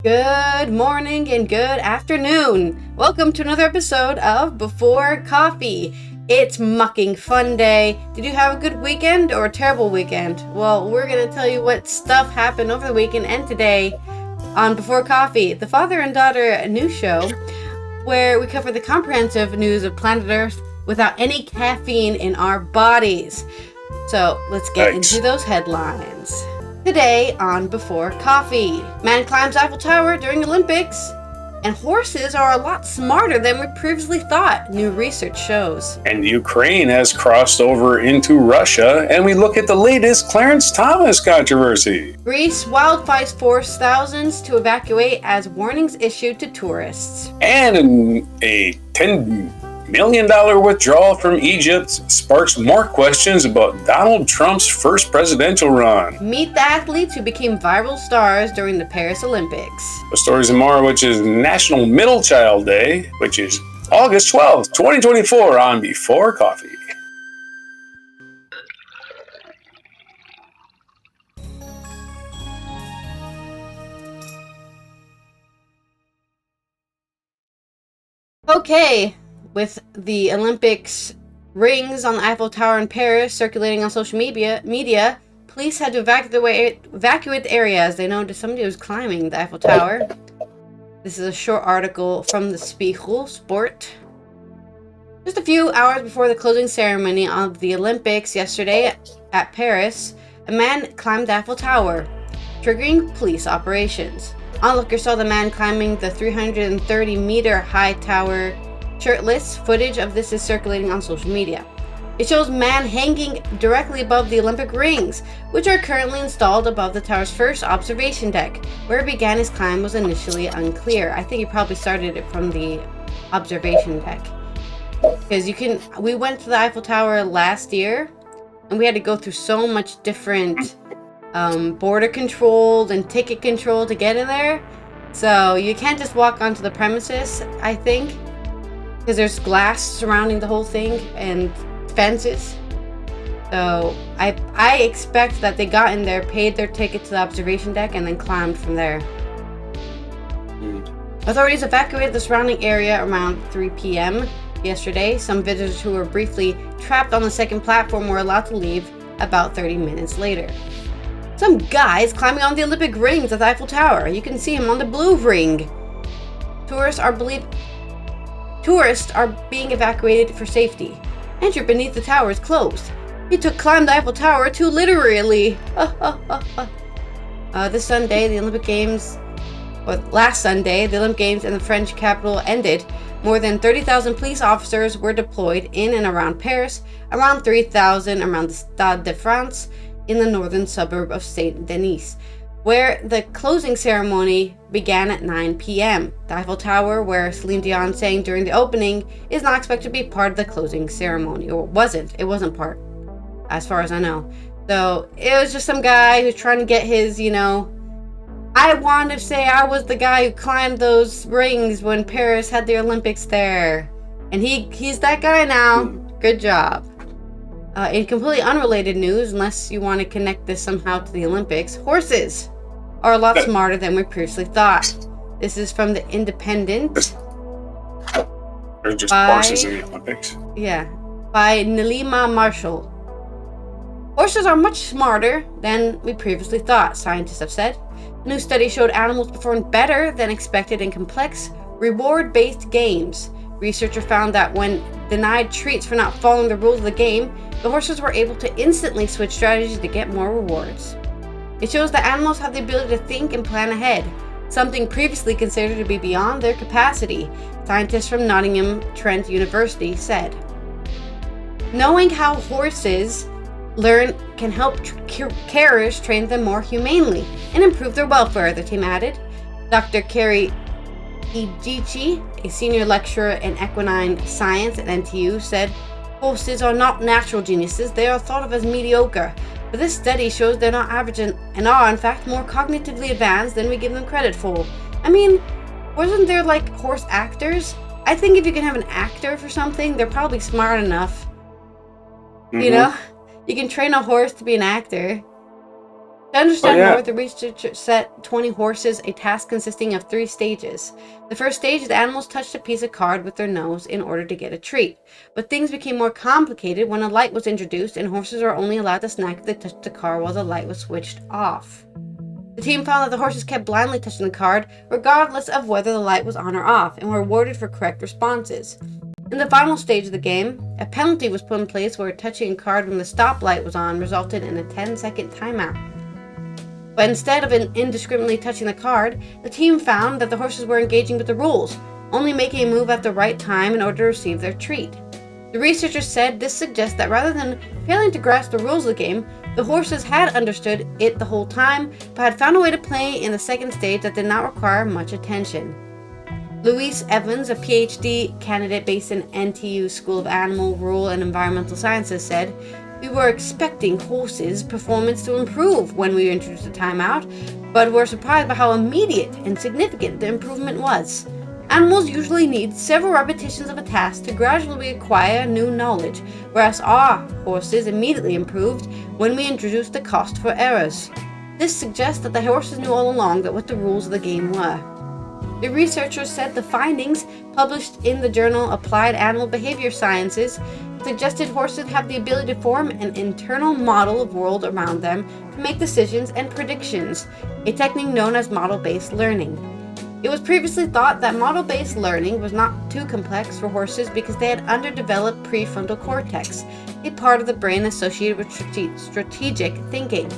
Good morning and good afternoon. Welcome to another episode of Before Coffee. It's mucking fun day. Did you have a good weekend or a terrible weekend? Well, we're going to tell you what stuff happened over the weekend and today on Before Coffee, the father and daughter news show where we cover the comprehensive news of planet Earth without any caffeine in our bodies. So let's get into those headlines. Today on Before Coffee, man climbs Eiffel Tower during Olympics, and horses are a lot smarter than we previously thought, new research shows. And Ukraine has crossed over into Russia, and we look at the latest Clarence Thomas controversy. Greece wildfires force thousands to evacuate as warnings issued to tourists. And a $10 million withdrawal from Egypt sparks more questions about Donald Trump's first presidential run. Meet the athletes who became viral stars during the Paris Olympics. The stories and more, which is National Middle Child Day, which is August 12th, 2024 on Before Coffee. Okay. With the Olympics rings on the Eiffel Tower in Paris circulating on social media, police had to evacuate the area as they noticed somebody was climbing the Eiffel Tower. This is a short article from the Spiegel Sport. Just a few hours before the closing ceremony of the Olympics yesterday at Paris, a man climbed the Eiffel Tower, triggering police operations. Onlookers saw the man climbing the 330-meter high tower shirtless. Footage of this is circulating on social media. It shows man hanging directly above the Olympic rings, which are currently installed above the tower's first observation deck. Where he began his climb was initially unclear. I think he probably started it from the observation deck. Because we went to the Eiffel Tower last year, and we had to go through so much different border control and ticket control to get in there. So you can't just walk onto the premises, I think, because there's glass surrounding the whole thing and fences. So I expect that they got in there, paid their ticket to the observation deck, and then climbed from there. Authorities evacuated the surrounding area around 3 p.m. yesterday. Some visitors who were briefly trapped on the second platform were allowed to leave about 30 minutes later. Some guys climbing on the Olympic rings at the Eiffel Tower. You can see him on the blue ring. Tourists are being evacuated for safety. Entry beneath the tower is closed. He climbed the Eiffel Tower too literally. This Sunday, the Olympic Games, or last Sunday, the Olympic Games in the French capital ended. More than 30,000 police officers were deployed in and around Paris, around 3,000 around the Stade de France in the northern suburb of Saint-Denis, where the closing ceremony began at 9 p.m. The Eiffel Tower, where Celine Dion sang during the opening, is not expected to be part of the closing ceremony. Or it wasn't part, as far as I know. So it was just some guy who's trying to get his, I wanted to say I was the guy who climbed those rings when Paris had the Olympics there. And he's that guy now. Good job. In completely unrelated news, unless you want to connect this somehow to the Olympics, horses are a lot smarter than we previously thought. This is from the Independent. There's just horses in the Olympics. Yeah, by Nilima Marshall. Horses are much smarter than we previously thought, scientists have said. A new study showed animals performed better than expected in complex, reward-based games. Researchers found that when denied treats for not following the rules of the game, the horses were able to instantly switch strategies to get more rewards. It shows that animals have the ability to think and plan ahead, something previously considered to be beyond their capacity, scientists from Nottingham Trent University said. Knowing how horses learn can help carers train them more humanely and improve their welfare, the team added. Dr. Kerry Ijichi, a senior lecturer in equine science at NTU, said, "Horses are not natural geniuses, they are thought of as mediocre. But this study shows they're not average and are, in fact, more cognitively advanced than we give them credit for." I mean, wasn't there like horse actors? I think if you can have an actor for something, they're probably smart enough. You know? You can train a horse to be an actor. To understand more, the researchers set 20 horses a task consisting of 3 stages. The first stage, the animals touched a piece of card with their nose in order to get a treat. But things became more complicated when a light was introduced, and horses were only allowed to snack if they touched the card while the light was switched off. The team found that the horses kept blindly touching the card, regardless of whether the light was on or off, and were rewarded for correct responses. In the final stage of the game, a penalty was put in place where touching a card when the stop light was on resulted in a 10-second timeout. But instead of indiscriminately touching the card, the team found that the horses were engaging with the rules, only making a move at the right time in order to receive their treat. The researchers said this suggests that rather than failing to grasp the rules of the game, the horses had understood it the whole time, but had found a way to play in the second stage that did not require much attention. Louise Evans, a PhD candidate based in NTU School of Animal, Rural, and Environmental Sciences, said, "We were expecting horses' performance to improve when we introduced a timeout, but were surprised by how immediate and significant the improvement was. Animals usually need several repetitions of a task to gradually acquire new knowledge, whereas our horses immediately improved when we introduced the cost for errors. This suggests that the horses knew all along what the rules of the game were." The researchers said the findings, published in the journal Applied Animal Behavior Sciences, suggested horses have the ability to form an internal model of the world around them to make decisions and predictions, a technique known as model-based learning. It was previously thought that model-based learning was not too complex for horses because they had underdeveloped prefrontal cortex, a part of the brain associated with strategic thinking.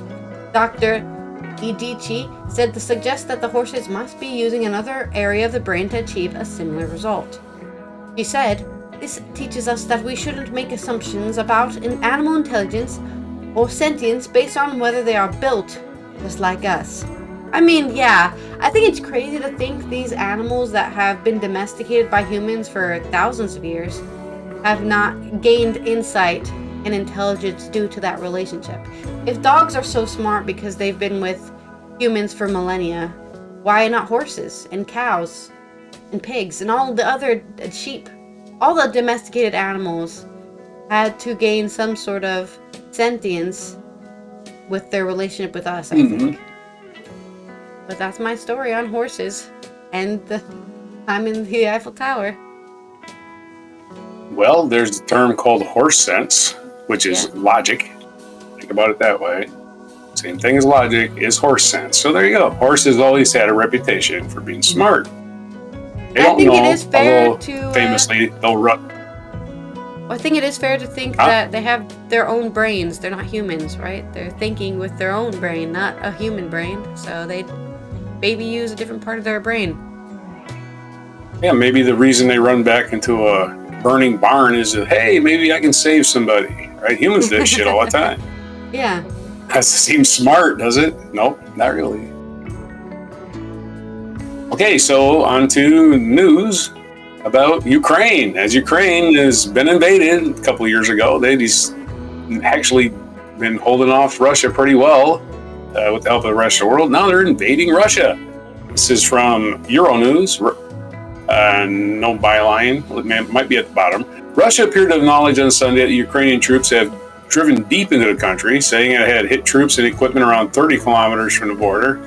Dr. Idici said this suggests that the horses must be using another area of the brain to achieve a similar result. She said, "This teaches us that we shouldn't make assumptions about an animal intelligence or sentience based on whether they are built just like us." I mean, yeah, I think it's crazy to think these animals that have been domesticated by humans for thousands of years have not gained insight and intelligence due to that relationship. If dogs are so smart because they've been with humans for millennia, why not horses and cows and pigs and all the other sheep? All the domesticated animals had to gain some sort of sentience with their relationship with us, I think. But that's my story on horses and the time in the Eiffel Tower. Well, there's a term called horse sense, which is logic. Think about it that way. Same thing as logic is horse sense. So there you go. Horses always had a reputation for being smart. They don't know, it is fair although to famously they'll run. I think it is fair to think that they have their own brains. They're not humans, right? They're thinking with their own brain, not a human brain. So they maybe use a different part of their brain. Yeah, maybe the reason they run back into a burning barn is that, hey, maybe I can save somebody, right? Humans do that shit all the time. Yeah. That seems smart, does it? Nope, not really. Okay, so on to news about Ukraine. As Ukraine has been invaded a couple of years ago, they've actually been holding off Russia pretty well with the help of the rest of the world. Now they're invading Russia. This is from Euronews. No byline. It might be at the bottom. Russia appeared to acknowledge on Sunday that Ukrainian troops have driven deep into the country, saying it had hit troops and equipment around 30 kilometers from the border.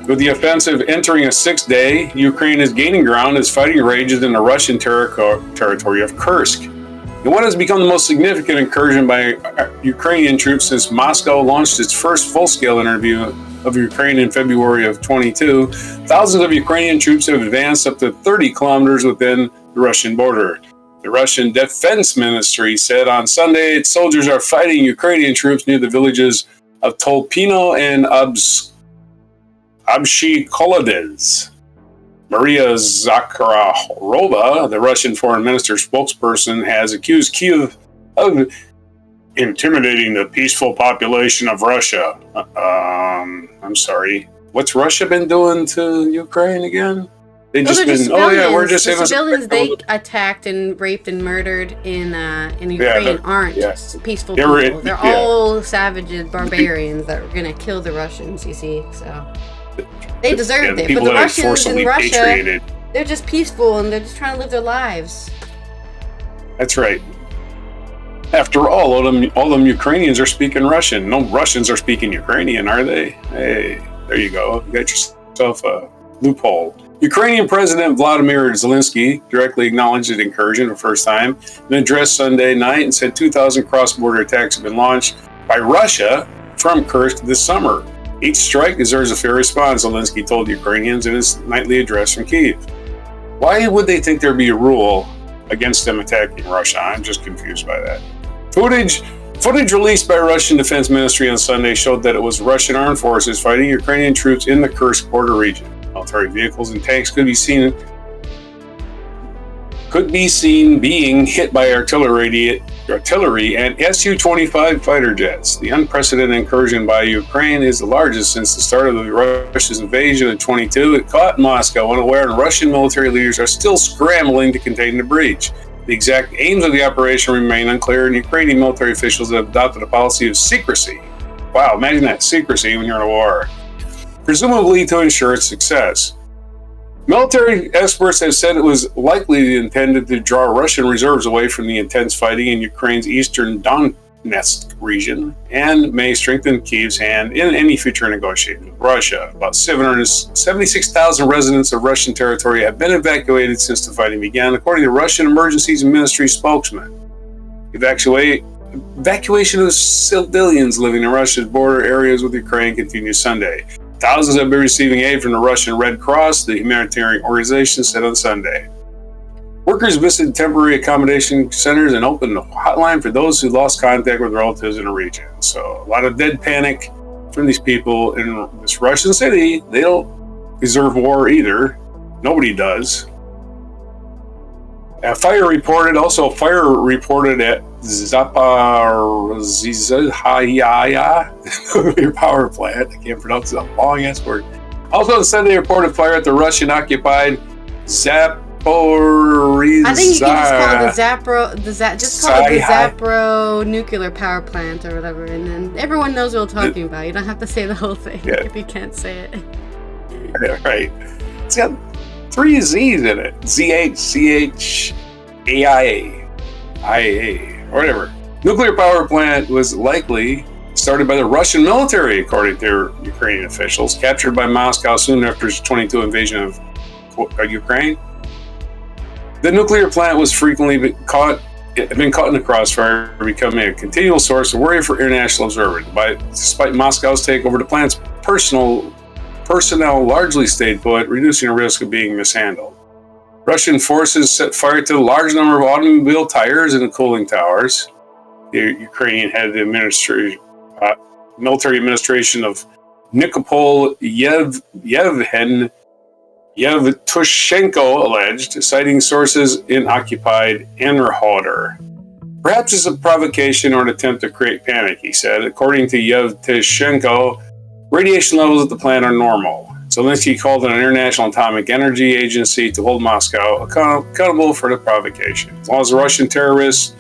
With the offensive entering a 6th day, Ukraine is gaining ground as fighting rages in the Russian territory of Kursk. In what has become the most significant incursion by Ukrainian troops since Moscow launched its first full-scale interview of Ukraine in February of 22, thousands of Ukrainian troops have advanced up to 30 kilometers within the Russian border. The Russian Defense Ministry said on Sunday its soldiers are fighting Ukrainian troops near the villages of Tolpino and Abshikolodez. Maria Zakharova, the Russian foreign minister's spokesperson, has accused Kyiv of intimidating the peaceful population of Russia. I'm sorry. What's Russia been doing to Ukraine again? They just been, we're just the civilians they attacked and raped and murdered in Ukraine aren't peaceful people. They're all savages, barbarians that are gonna kill the Russians. You see, so they deserved it. But the Russians in Russia, they're just peaceful and they're just trying to live their lives. That's right. After all them Ukrainians are speaking Russian. No Russians are speaking Ukrainian, are they? Hey, there you go. You got yourself a loophole. Ukrainian President Vladimir Zelensky directly acknowledged the incursion for the first time in an address Sunday night and said 2,000 cross-border attacks have been launched by Russia from Kursk this summer. Each strike deserves a fair response, Zelensky told Ukrainians in his nightly address from Kyiv. Why would they think there'd be a rule against them attacking Russia? I'm just confused by that. Footage released by Russian Defense Ministry on Sunday showed that it was Russian armed forces fighting Ukrainian troops in the Kursk border region. Military vehicles and tanks could be seen being hit by artillery and Su-25 fighter jets. The unprecedented incursion by Ukraine is the largest since the start of Russia's invasion in 2022. It caught Moscow unaware, and Russian military leaders are still scrambling to contain the breach. The exact aims of the operation remain unclear, and Ukrainian military officials have adopted a policy of secrecy. Wow, imagine that, secrecy when you're in a war. Presumably to ensure its success. Military experts have said it was likely intended to draw Russian reserves away from the intense fighting in Ukraine's eastern Donetsk region and may strengthen Kyiv's hand in any future negotiations with Russia. About 776,000 residents of Russian territory have been evacuated since the fighting began, according to Russian Emergencies Ministry spokesman. Evacuation of civilians living in Russia's border areas with Ukraine continues Sunday. Thousands have been receiving aid from the Russian Red Cross, the humanitarian organization said on Sunday. Workers visited temporary accommodation centers and opened a hotline for those who lost contact with relatives in the region. So a lot of dead panic from these people in this Russian city. They don't deserve war either. Nobody does. Fire reported at Zaporizhzhia nuclear power plant. I can't pronounce that long ass word. Also on Sunday, reported fire at the Russian-occupied Zaporizhzhia. I think you can just call it the Zapro nuclear power plant or whatever, and then everyone knows what we're talking about. You don't have to say the whole thing if you can't say it. Yeah, right. It's got 3 Z's in it. ZHCHAIA, or whatever. Nuclear power plant was likely started by the Russian military, according to Ukrainian officials, captured by Moscow soon after its 22 invasion of Ukraine. The nuclear plant was frequently been caught in the crossfire, becoming a continual source of worry for international observers. Despite Moscow's takeover, the plant's personnel largely stayed put, reducing the risk of being mishandled. Russian forces set fire to a large number of automobile tires in the cooling towers. The Ukrainian head of the military administration of Nikopol Yevtushenko alleged, citing sources in occupied Enerhodar. Perhaps it's a provocation or an attempt to create panic, he said. According to Yevtushenko, radiation levels at the plant are normal. Zelensky called on an International Atomic Energy Agency to hold Moscow accountable for the provocation. As long as the Russian terrorists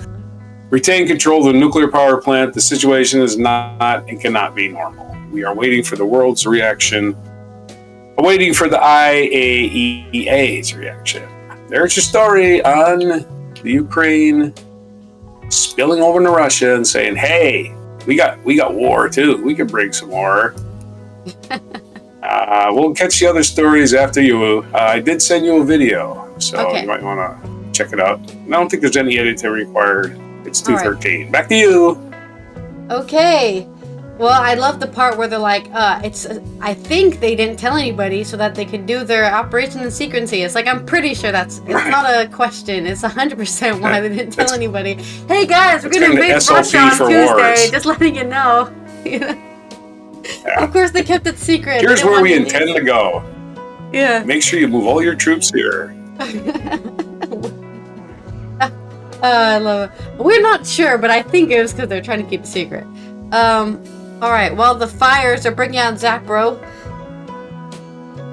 retain control of the nuclear power plant, the situation is not and cannot be normal. We are waiting for the world's reaction, waiting for the IAEA's reaction. There's your story on the Ukraine spilling over into Russia and saying, hey, we got war too. We can bring some war. We'll catch the other stories after you. I did send you a video, so you might want to check it out. I don't think there's any editing required. It's 2:13. Right. Back to you. Okay. Well, I love the part where they're like, I think they didn't tell anybody so that they could do their operation in secrecy. It's like, I'm pretty sure it's not a question. It's 100% why they didn't tell anybody. Hey guys, we're going to invade Russia on Tuesday. Wars. Just letting you know. Yeah. Of course, they kept it secret. Here's where we intend to go. Yeah. Make sure you move all your troops here. I love it. We're not sure, but I think it was because they're trying to keep it secret. All right. Well, the fires are breaking out in Zapro.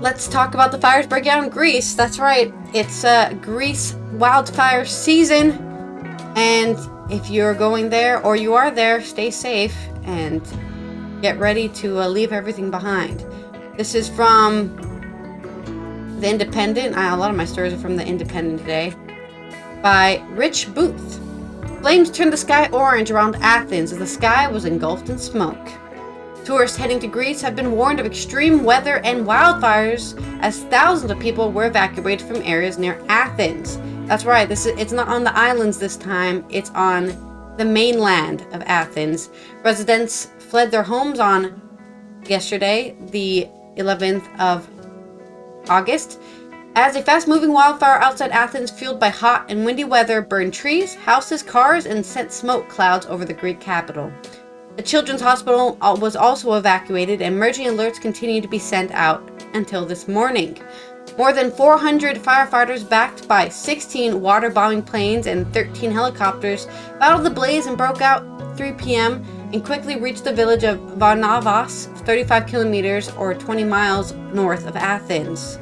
Let's talk about the fires breaking out in Greece. That's right. It's Greece wildfire season, and if you're going there or you are there, stay safe and get ready to leave everything behind. This is from The Independent. A lot of my stories are from The Independent today. By Rich Booth. Flames turned the sky orange around Athens as the sky was engulfed in smoke. Tourists heading to Greece have been warned of extreme weather and wildfires as thousands of people were evacuated from areas near Athens. That's right, it's not on the islands this time, it's on the mainland of Athens. Residents fled their homes on yesterday, the 11th of August, as a fast-moving wildfire outside Athens, fueled by hot and windy weather, burned trees, houses, cars, and sent smoke clouds over the Greek capital. The children's hospital was also evacuated, and emergency alerts continue to be sent out until this morning. More than 400 firefighters, backed by 16 water-bombing planes and 13 helicopters, battled the blaze and broke out 3 p.m. and quickly reached the village of Varnavas, 35 kilometers or 20 miles north of Athens.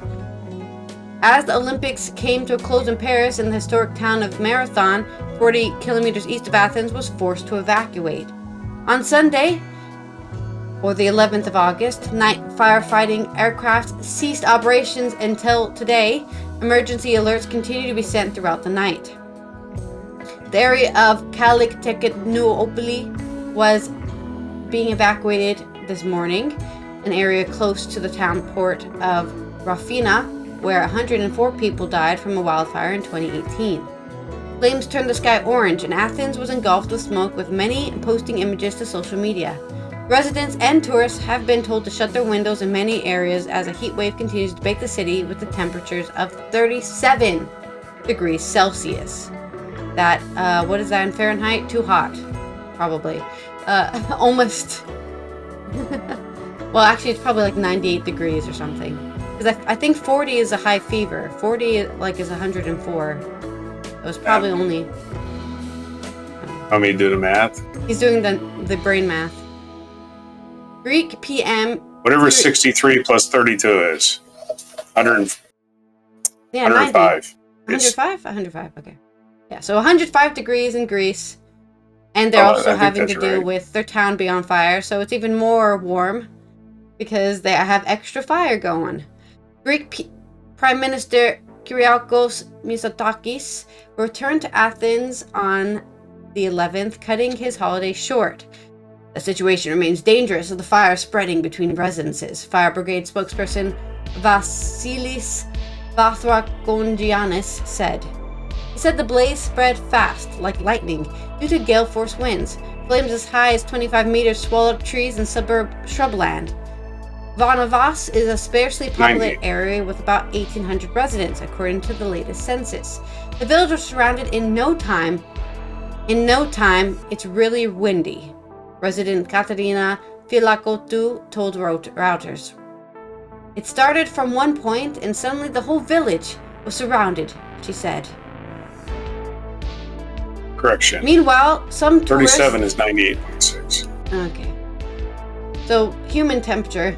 As the Olympics came to a close in Paris, and the historic town of Marathon, 40 kilometers east of Athens, was forced to evacuate. On Sunday, or the 11th of August, night firefighting aircraft ceased operations until today. Emergency alerts continue to be sent throughout the night. The area of Kalikteknoopoli was being evacuated this morning, an area close to the town port of Rafina, where 104 people died from a wildfire in 2018. Flames turned the sky orange, and Athens was engulfed with smoke, with many posting images to social media. Residents and tourists have been told to shut their windows in many areas as a heat wave continues to bake the city with the temperatures of 37 degrees Celsius. That, what is that in Fahrenheit? Too hot, probably. Almost. Well, actually, it's probably like 98 degrees or something. Because I think 40 is a high fever. 40 is 104. It was probably only... Want me to do the math? He's doing the brain math. Greek PM... Whatever 63 plus 32 is. 100, yeah, 105. 105? 105, okay. Yeah, so 105 degrees in Greece. And they're also having to deal with their town being on fire. So it's even more warm because they have extra fire going. Greek Prime Minister Kyriakos Mitsotakis returned to Athens on the 11th, cutting his holiday short. The situation remains dangerous with the fire spreading between residences. Fire Brigade spokesperson Vasilis Vathrakongiannis said. He said the blaze spread fast, like lightning, due to gale force winds. Flames as high as 25 meters swallowed up trees in suburb shrubland. Varnavas is a sparsely populated area with about 1,800 residents, according to the latest census. The village was surrounded in no time. In no time, it's really windy. Resident Katerina Filakotou told Reuters. It started from one point, and suddenly the whole village was surrounded, she said. Correction. Meanwhile, some tourists... 37 is 98.6. Okay. So, human temperature.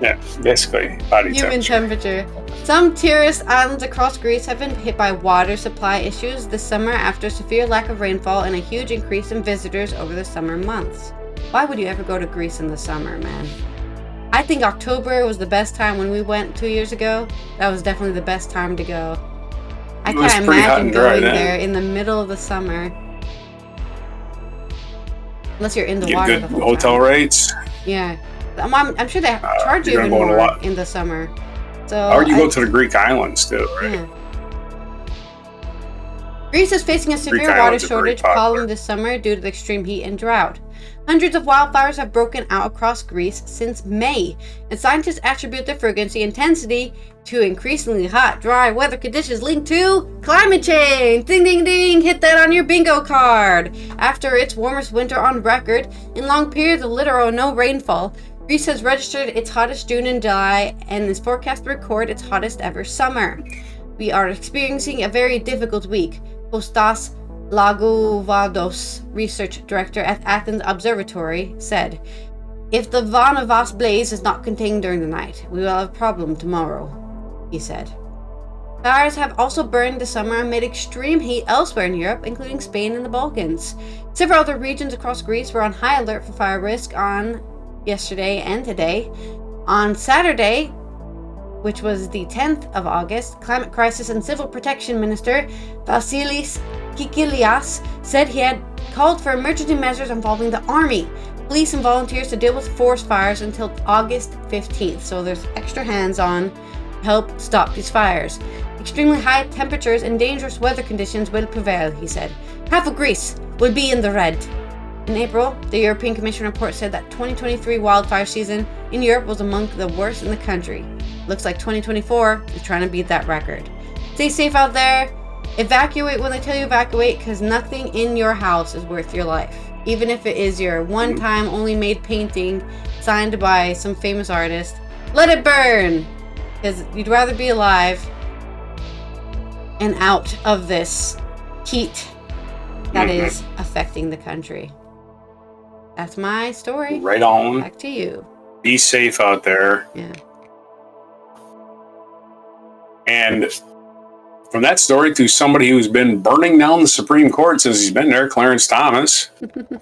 Yeah, basically, body human temperature. Some tourist islands across Greece have been hit by water supply issues this summer after a severe lack of rainfall and a huge increase in visitors over the summer months. Why would you ever go to Greece in the summer, man? I think October was the best time when we went 2 years ago. That was definitely the best time to go. I can't imagine going there in the middle of the summer. Unless you're in the water the whole time. Hotel rates. Yeah. I'm sure they charge you even more in the summer. So or you go to the Greek islands too, right? Yeah. Greece is facing a severe water shortage following this summer due to the extreme heat and drought. Hundreds of wildfires have broken out across Greece since May, and scientists attribute the frequency and intensity to increasingly hot, dry weather conditions linked to climate change. Ding, ding, ding! Hit that on your bingo card. After its warmest winter on record, in long periods of little or no rainfall, Greece has registered its hottest June and July and is forecast to record its hottest ever summer. We are experiencing a very difficult week, Kostas Lagouvados, research director at Athens Observatory, said. If the Varnavas blaze is not contained during the night, we will have a problem tomorrow, he said. Fires have also burned this summer amid extreme heat elsewhere in Europe, including Spain and the Balkans. Several other regions across Greece were on high alert for fire risk on yesterday and today. On Saturday, which was the 10th of August, Climate Crisis and Civil Protection Minister Vasilis Kikilias said he had called for emergency measures involving the army, police and volunteers to deal with forest fires until August 15th. So there's extra hands on to help stop these fires. Extremely high temperatures and dangerous weather conditions will prevail, he said. Half of Greece will be in the red. In April, the European Commission report said that 2023 wildfire season in Europe was among the worst in the country. Looks like 2024 is trying to beat that record. Stay safe out there. Evacuate when they tell you evacuate, because nothing in your house is worth your life. Even if it is your one-time only made painting signed by some famous artist, let it burn! Because you'd rather be alive and out of this heat that is affecting the country. That's my story. Right on. Back to you. Be safe out there. Yeah. And from that story to somebody who's been burning down the Supreme Court since he's been there, Clarence Thomas.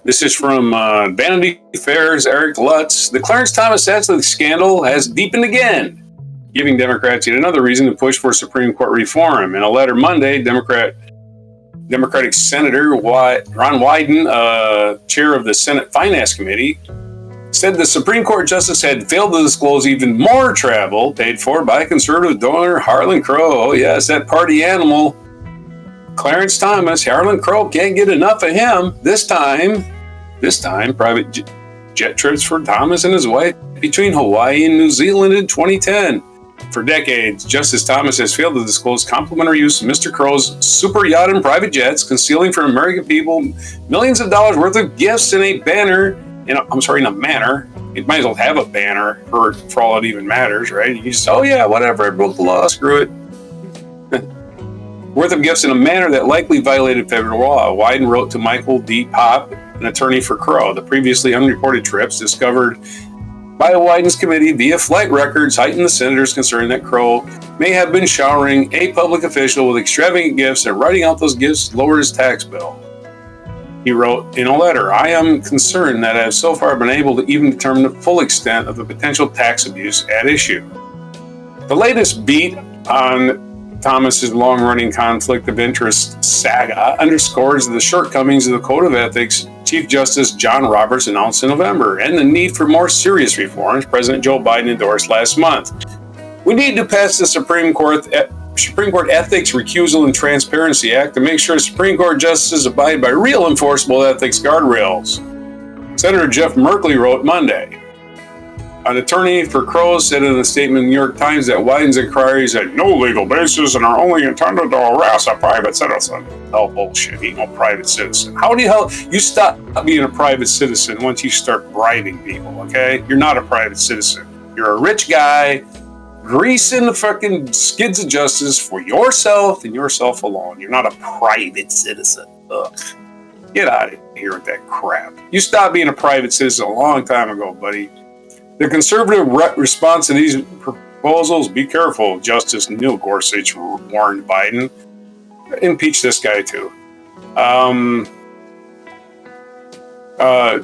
This is from Vanity Fair's Eric Lutz. The Clarence Thomas ethics scandal has deepened again, giving Democrats yet another reason to push for Supreme Court reform. In a letter Monday, Democratic Senator Ron Wyden, chair of the Senate Finance Committee, said the Supreme Court justice had failed to disclose even more travel paid for by conservative donor Harlan Crow. Oh yes, that party animal, Clarence Thomas. Harlan Crow can't get enough of him. This time, private jet trips for Thomas and his wife between Hawaii and New Zealand in 2010. For decades, Justice Thomas has failed to disclose complimentary use of Mr. Crow's super yacht and private jets, concealing from American people millions of dollars worth of gifts in a banner. In a manner. You might as well have a banner for all it even matters, right? You just, oh yeah, whatever, I broke the law, screw it. Worth of gifts in a manner that likely violated federal law. Wyden wrote to Michael D. Popp, an attorney for Crow. The previously unreported trips discovered by Wyden's committee via flight records heightened the senator's concern that Crow may have been showering a public official with extravagant gifts and writing out those gifts lowered his tax bill. He wrote in a letter, I am concerned that I have so far been able to even determine the full extent of the potential tax abuse at issue. The latest beat on Thomas's long-running conflict of interest saga underscores the shortcomings of the Code of Ethics Chief Justice John Roberts announced in November and the need for more serious reforms President Joe Biden endorsed last month. We need to pass the Supreme Court Ethics Recusal and Transparency Act to make sure Supreme Court justices abide by real enforceable ethics guardrails. Senator Jeff Merkley wrote Monday. An attorney for Crow said in a statement in the New York Times that Wyden's inquiries had no legal basis and are only intended to harass a private citizen. Oh, bullshit. He ain't no private citizen. How the hell you stop being a private citizen once you start bribing people, okay? You're not a private citizen. You're a rich guy greasing the fucking skids of justice for yourself and yourself alone. You're not a private citizen. Ugh. Get out of here with that crap. You stopped being a private citizen a long time ago, buddy. The conservative response to these proposals, be careful, Justice Neil Gorsuch warned Biden. Impeach this guy too.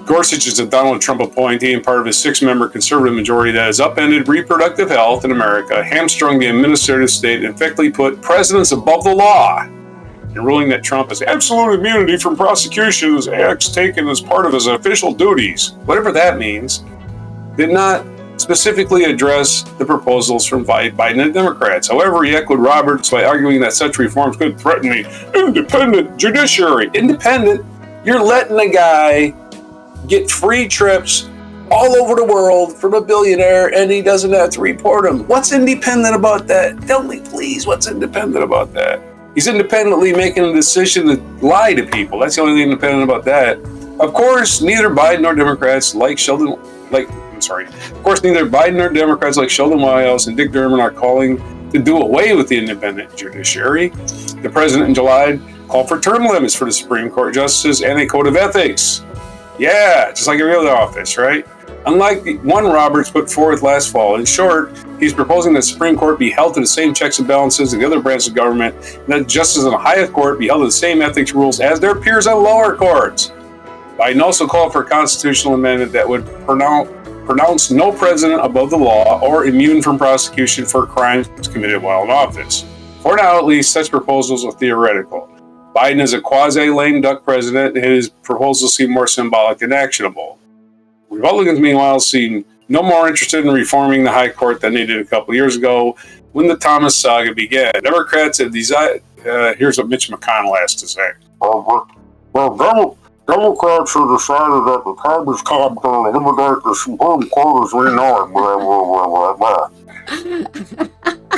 Gorsuch is a Donald Trump appointee and part of a 6-member conservative majority that has upended reproductive health in America, hamstrung the administrative state, and effectively put presidents above the law. In ruling that Trump has absolute immunity from prosecution as acts taken as part of his official duties, whatever that means, did not specifically address the proposals from Biden and Democrats. However, he echoed Roberts by arguing that such reforms could threaten the independent judiciary. Independent? You're letting a guy get free trips all over the world from a billionaire and he doesn't have to report them. What's independent about that? Tell me, please, what's independent about that? He's independently making a decision to lie to people. That's the only thing independent about that. Of course, neither Biden nor Democrats like Sheldon Whitehouse and Dick Durbin are calling to do away with the independent judiciary. The president in July called for term limits for the Supreme Court justices and a code of ethics. Yeah, just like every other office, right? Unlike the one Roberts put forth last fall. In short, he's proposing that the Supreme Court be held to the same checks and balances as the other branches of government, and that justices in the highest court be held to the same ethics rules as their peers on lower courts. Biden also called for a constitutional amendment that would pronounced no president above the law or immune from prosecution for crimes committed while in office. For now, at least, such proposals are theoretical. Biden is a quasi-lame duck president, and his proposals seem more symbolic than actionable. Republicans, meanwhile, seem no more interested in reforming the high court than they did a couple years ago when the Thomas saga began. Democrats have desired... here's what Mitch McConnell has to say. Democrats have decided that the time has come to eliminate the Supreme Court as we know it. Blah, blah, blah, blah.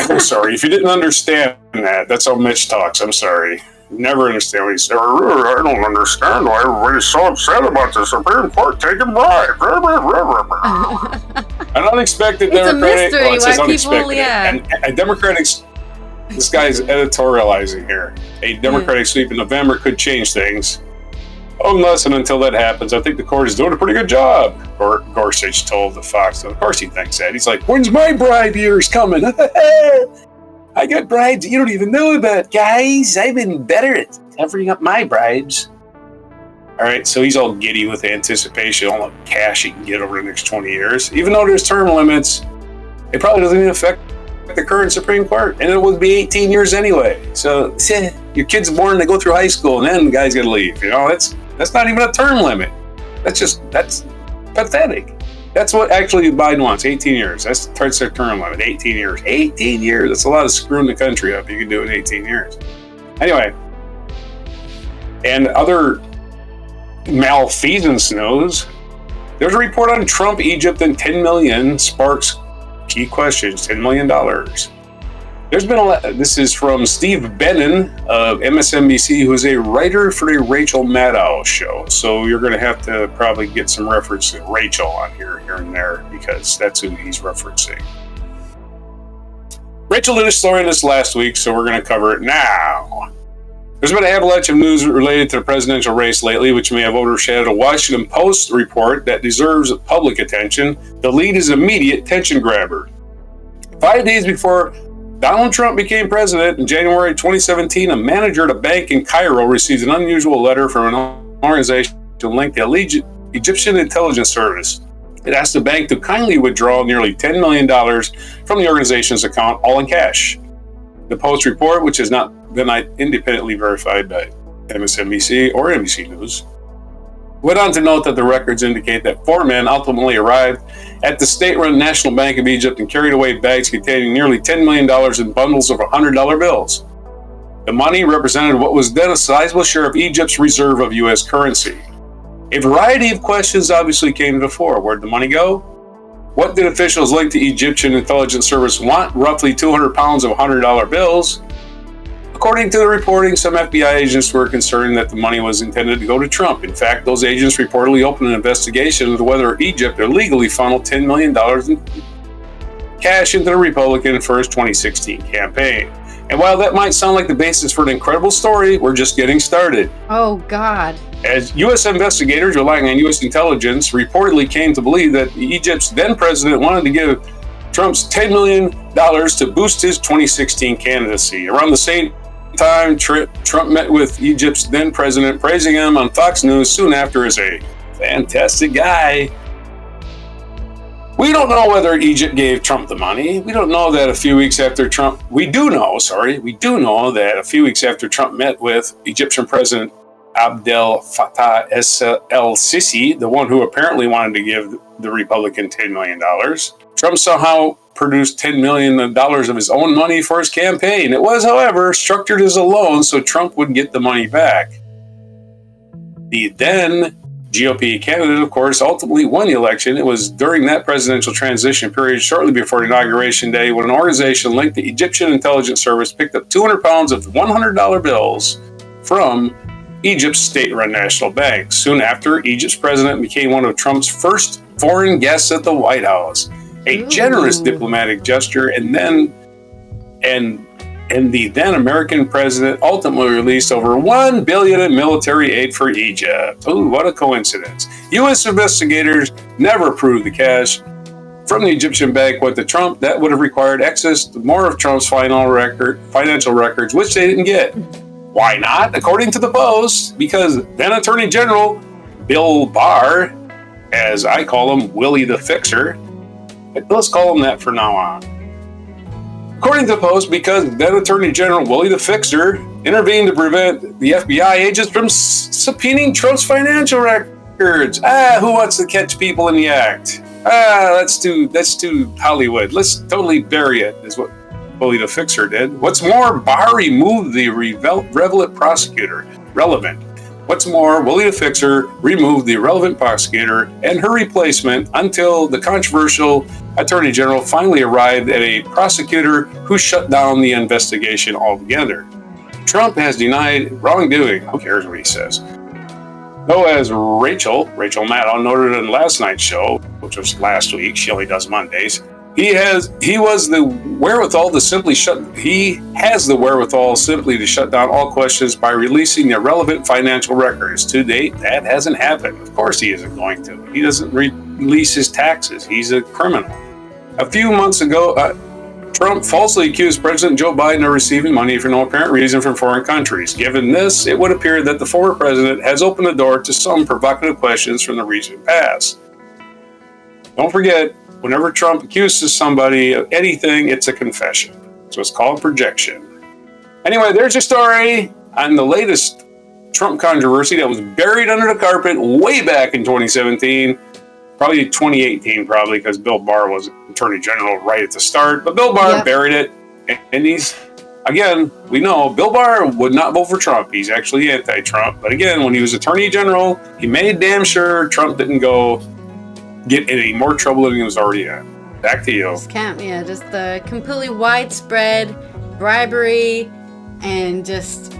I'm sorry, if you didn't understand that, that's how Mitch talks. I'm sorry. Never understand what he said. I don't understand why everybody's so upset about the Supreme Court taking bribes. An unexpected It's Democratic... a mystery it says why unexpected. people, yeah. And a Democratic... This guy's editorializing here. A Democratic sweep in November could change things. Unless and until that happens, I think the court is doing a pretty good job, Gorsuch told the Fox. And of course he thinks that. He's like, when's my bribe years coming? I got bribes that you don't even know about, guys. I've been better at covering up my bribes. All right, so he's all giddy with anticipation, all the cash he can get over the next 20 years. Even though there's term limits, it probably doesn't even affect the current Supreme Court, and it would be 18 years anyway. So your kid's born, they go through high school, and then the guy's got to leave. You know, that's not even a term limit. That's pathetic. That's what actually Biden wants, 18 years. That's their term limit, 18 years. 18 years, that's a lot of screwing the country up. You can do it in 18 years. Anyway, and other malfeasance news, there's a report on Trump, Egypt, and 10 million sparks key questions, $10 million. There's been this is from Steve Bannon of MSNBC, who's a writer for the Rachel Maddow show. So you're going to have to probably get some reference to Rachel on here and there, because that's who he's referencing. Rachel did a story on this last week, so we're going to cover it now. There's been an avalanche of news related to the presidential race lately, which may have overshadowed a Washington Post report that deserves public attention. The lead is an immediate attention grabber. 5 days before Donald Trump became president in January 2017, a manager at a bank in Cairo received an unusual letter from an organization linked to the Egyptian intelligence service. It asked the bank to kindly withdraw nearly $10 million from the organization's account, all in cash. The Post report, which has not been independently verified by MSNBC or NBC News, went on to note that the records indicate that 4 men ultimately arrived at the state-run National Bank of Egypt and carried away bags containing nearly $10 million in bundles of $100 bills. The money represented what was then a sizable share of Egypt's reserve of U.S. currency. A variety of questions obviously came to the fore. Where'd the money go? What did officials linked to Egyptian intelligence service want? Roughly 200 pounds of $100 bills. According to the reporting, some FBI agents were concerned that the money was intended to go to Trump. In fact, those agents reportedly opened an investigation into whether Egypt illegally funneled $10 million in cash into the Republican for his 2016 campaign. And while that might sound like the basis for an incredible story, we're just getting started. Oh, God. As U.S. investigators relying on U.S. intelligence reportedly came to believe that Egypt's then president wanted to give Trump's $10 million to boost his 2016 candidacy. Around the same time, Trump met with Egypt's then president, praising him on Fox News soon after as a fantastic guy. We don't know whether Egypt gave Trump the money. We don't know that a few weeks after Trump... We do know that a few weeks after Trump met with Egyptian President Abdel Fattah el-Sisi, the one who apparently wanted to give the Republican $10 million, Trump somehow produced $10 million of his own money for his campaign. It was, however, structured as a loan so Trump would get the money back. The then GOP candidate, of course, ultimately won the election. It was during that presidential transition period, shortly before Inauguration Day, when an organization linked to the Egyptian intelligence service picked up 200 pounds of $100 bills from Egypt's state-run national bank. Soon after, Egypt's president became one of Trump's first foreign guests at the White House. A generous diplomatic gesture, and the then American president ultimately released over $1 billion in military aid for Egypt. Ooh, what a coincidence. U.S. investigators never proved the cash from the Egyptian bank went to Trump. That would have required access to more of Trump's financial records, which they didn't get. Why not? According to the Post, because then Attorney General Bill Barr as I call him, Willie the Fixer. Let's call him that for now on. According to the Post, because then Attorney General Willie the Fixer intervened to prevent the FBI agents from subpoenaing Trump's financial records. Who wants to catch people in the act? That's too Hollywood. Let's totally bury it, is what Willie the Fixer did. What's more, Barr removed the relevant prosecutor. What's more, Willie the Fixer removed the relevant prosecutor and her replacement until the controversial Attorney General finally arrived at a prosecutor who shut down the investigation altogether. Trump has denied wrongdoing. Who cares what he says? Though, as Rachel Maddow noted in last night's show, which was last week, she only does Mondays, he has the wherewithal simply to shut down all questions by releasing the relevant financial records. To date, that hasn't happened. Of course he isn't going to. He doesn't release his taxes. He's a criminal. A few months ago, Trump falsely accused President Joe Biden of receiving money for no apparent reason from foreign countries. Given this, it would appear that the former president has opened the door to some provocative questions from the recent past. Don't forget, whenever Trump accuses somebody of anything, it's a confession. So it's called projection. Anyway, there's your story on the latest Trump controversy that was buried under the carpet way back in 2017. Probably 2018, because Bill Barr was Attorney General right at the start. But Bill Barr buried it. And he's, again, we know Bill Barr would not vote for Trump. He's actually anti-Trump. But again, when he was Attorney General, he made damn sure Trump didn't go get in any more trouble than he was already in. Back to you. Just the completely widespread bribery and just,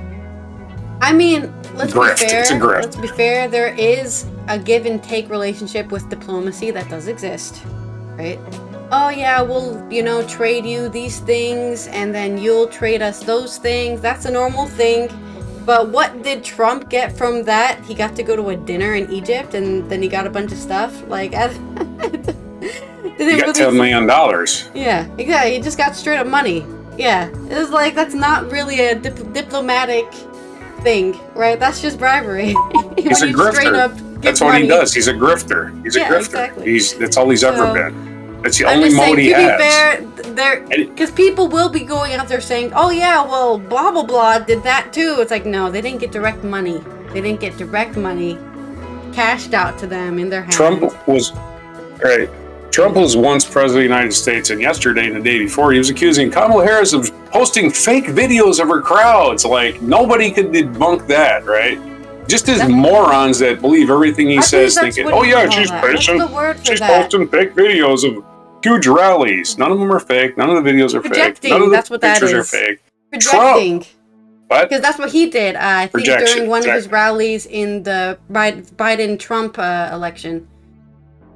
I mean, let's be fair. It's a grift. Let's be fair. There is a give and take relationship with diplomacy that does exist, right? Oh yeah, we'll, trade you these things and then you'll trade us those things. That's a normal thing. But what did Trump get from that? He got to go to a dinner in Egypt and then he got a bunch of stuff. Like, he got $10 million. Yeah, exactly. He just got straight up money. Yeah, it was like, that's not really a diplomatic thing, right? That's just bribery. He's a grifter. That's what he does. He's a grifter. He's a grifter. Exactly. That's all he's ever been. That's the only mode he has. To be fair, because people will be going out there saying, "Oh yeah, well, blah blah blah did that too." It's like, no, they didn't get direct money. They didn't get direct money cashed out to them in their hands. Trump was once president of the United States, and yesterday and the day before, he was accusing Kamala Harris of posting fake videos of her crowds. Like, nobody could debunk that, right? Just as morons that believe everything he says, thinking, "Oh yeah, she's posting fake videos of huge rallies." None of them are fake. None of the videos are fake. None of the pictures are fake. Projecting. Trump. What? Because that's what he did. I think during one of his rallies in the Biden-Trump election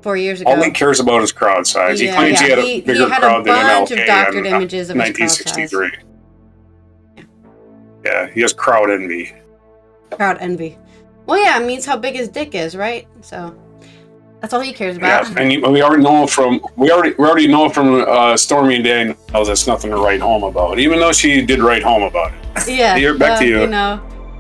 4 years ago. All he cares about is crowd size. He claims he had a bigger crowd than MLK in images of 1963. Yeah, he has crowd envy. Crowd envy. Well, yeah, it means how big his dick is, right? So that's all he cares about. Yeah, and we already know from Stormy Daniels that's nothing to write home about, even though she did write home about it. Yeah, back to you. You're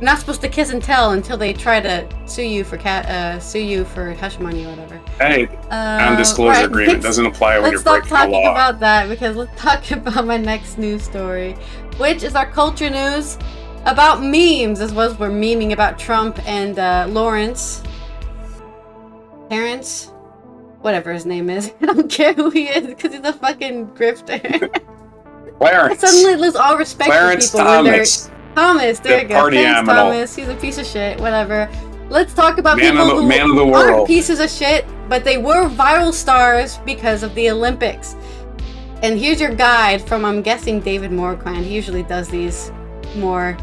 not supposed to kiss and tell until they try to sue you for hush money or whatever. Hey, non-disclosure agreement doesn't apply when you're breaking the law. Let's stop talking about that because let's talk about my next news story, which is our culture news about memes, as well as we're memeing about Trump and Terrence, whatever his name is. I don't care who he is because he's a fucking grifter. Clarence. I suddenly lose all respect for people. Thomas, there you go. Thanks, Thomas. He's a piece of shit. Whatever. Let's talk about people who aren't pieces of shit, but they were viral stars because of the Olympics. And here's your guide from, I'm guessing, David Morcran. He usually does these more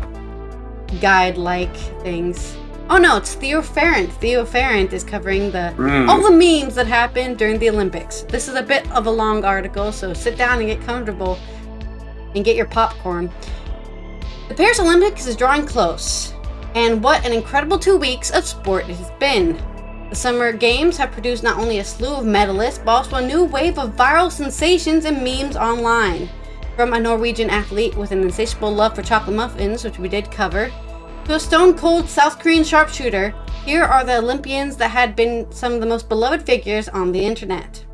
guide-like things. Oh no, it's Theo Farrant. Theo Farrant is covering all the memes that happened during the Olympics. This is a bit of a long article, so sit down and get comfortable and get your popcorn. The Paris Olympics is drawing close, and what an incredible 2 weeks of sport it has been. The Summer Games have produced not only a slew of medalists, but also a new wave of viral sensations and memes online. From a Norwegian athlete with an insatiable love for chocolate muffins, which we did cover, To a stone-cold South Korean sharpshooter, here are the Olympians that had been some of the most beloved figures on the internet.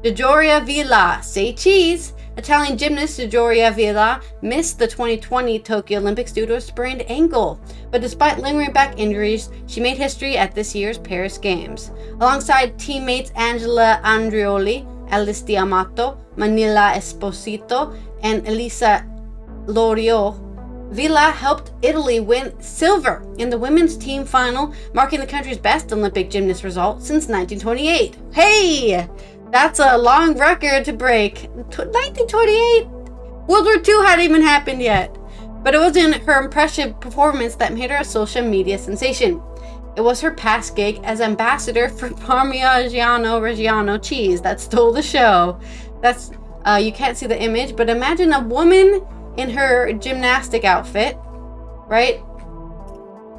Giorgia Villa, say cheese! Italian gymnast Giorgia Villa missed the 2020 Tokyo Olympics due to a sprained ankle, but despite lingering back injuries, she made history at this year's Paris Games. Alongside teammates Angela Andreoli, Alice D'Amato, Manila Esposito, and Elisa Loriot, Villa helped Italy win silver in the women's team final, marking the country's best Olympic gymnast result since 1928. Hey! That's a long record to break. 1928? World War II hadn't even happened yet. But it wasn't her impressive performance that made her a social media sensation. It was her past gig as ambassador for Parmigiano Reggiano cheese that stole the show. That's you can't see the image, but imagine a woman in her gymnastic outfit, right?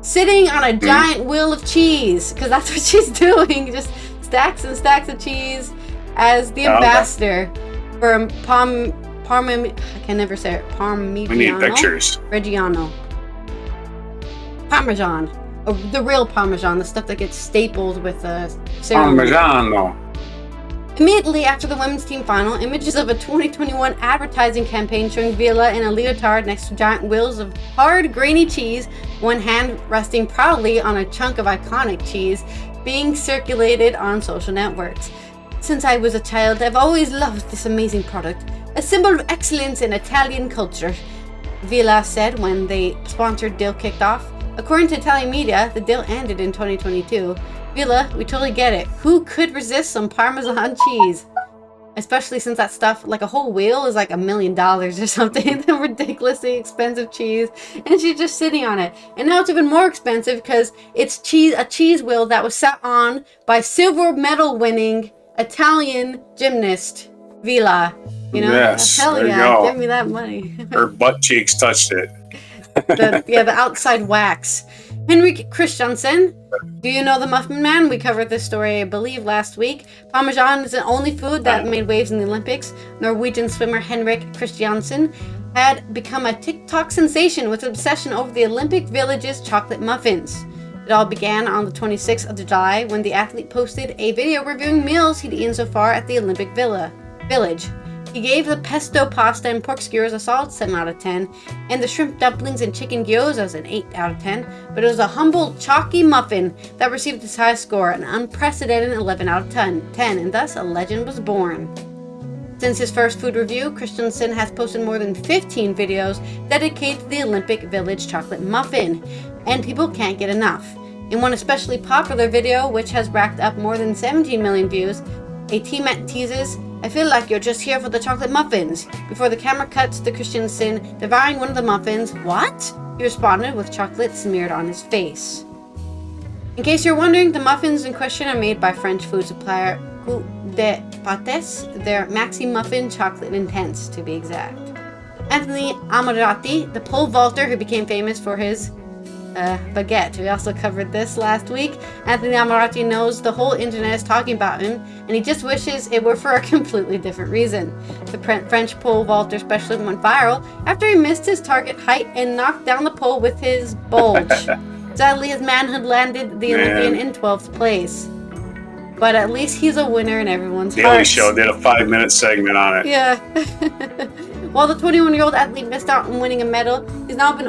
Sitting on a giant wheel of cheese, because that's what she's doing. Just stacks and stacks of cheese as the ambassador for I can never say it. Parmigiano. We need pictures. Reggiano. Parmesan. Oh, the real Parmesan, the stuff that gets stapled with a ceremony. Parmigiano. Immediately after the women's team final, images of a 2021 advertising campaign showing Villa in a leotard next to giant wheels of hard, grainy cheese, one hand resting proudly on a chunk of iconic cheese, being circulated on social networks. Since I was a child, I've always loved this amazing product, a symbol of excellence in Italian culture, Villa said when the sponsored deal kicked off. According to Italian media, the deal ended in 2022. Villa, we totally get it. Who could resist some Parmesan cheese? Especially since that stuff, like a whole wheel, is like $1 million or something. The ridiculously expensive cheese. And she's just sitting on it. And now it's even more expensive because it's a cheese wheel that was sat on by silver medal winning Italian gymnast Villa. You know? Yes, Hell there yeah, you go. give me that money. Her butt cheeks touched it. the outside wax. Henrik Christiansen. Do you know the Muffin Man? We covered this story, I believe, last week. Parmesan is the only food that made waves in the Olympics. Norwegian swimmer Henrik Christiansen had become a TikTok sensation with an obsession over the Olympic Village's chocolate muffins. It all began on the 26th of July when the athlete posted a video reviewing meals he'd eaten so far at the Olympic Village. He gave the pesto pasta and pork skewers a solid 7 out of 10, and the shrimp dumplings and chicken gyozas an 8 out of 10, but it was a humble, chalky muffin that received his highest score, an unprecedented 11 out of 10, and thus a legend was born. Since his first food review, Christensen has posted more than 15 videos dedicated to the Olympic Village chocolate muffin, and people can't get enough. In one especially popular video, which has racked up more than 17 million views, a teammate teases, "I feel like you're just here for the chocolate muffins," before the camera cuts to Christensen devouring one of the muffins. What? He responded with chocolate smeared on his face. In case you're wondering, the muffins in question are made by French food supplier Coup de Pâtes. They're Maxi Muffin Chocolate Intense, to be exact. Anthony Ammirati, the pole vaulter who became famous for his baguette. We also covered this last week. Anthony Ammirati knows the whole internet is talking about him, and he just wishes it were for a completely different reason. The French pole vaulter specialist went viral after he missed his target height and knocked down the pole with his bulge. Sadly, his manhood landed the Olympian in 12th place. But at least he's a winner in everyone's hearts. Daily Show did a 5-minute segment on it. Yeah. While the 21-year-old athlete missed out on winning a medal, he's now been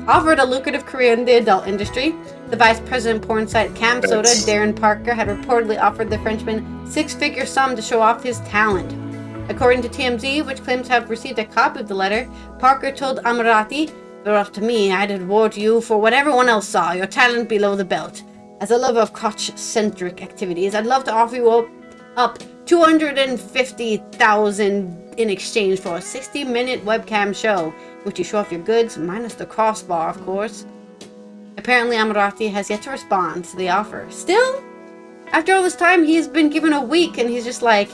offered a lucrative career in the adult industry. The vice president porn site Cam Soda, Darren Parker, had reportedly offered the Frenchman 6-figure sum to show off his talent. According to TMZ, which claims to have received a copy of the letter, Parker told Ammirati, "You're up to me. I'd reward you for what everyone else saw, your talent below the belt. As a lover of crotch-centric activities, I'd love to offer you up $250,000 in exchange for a 60-minute webcam show, in which you show off your goods, minus the crossbar, of course." Apparently, Ammirati has yet to respond to the offer. Still, after all this time, he's been given a week, and he's just like,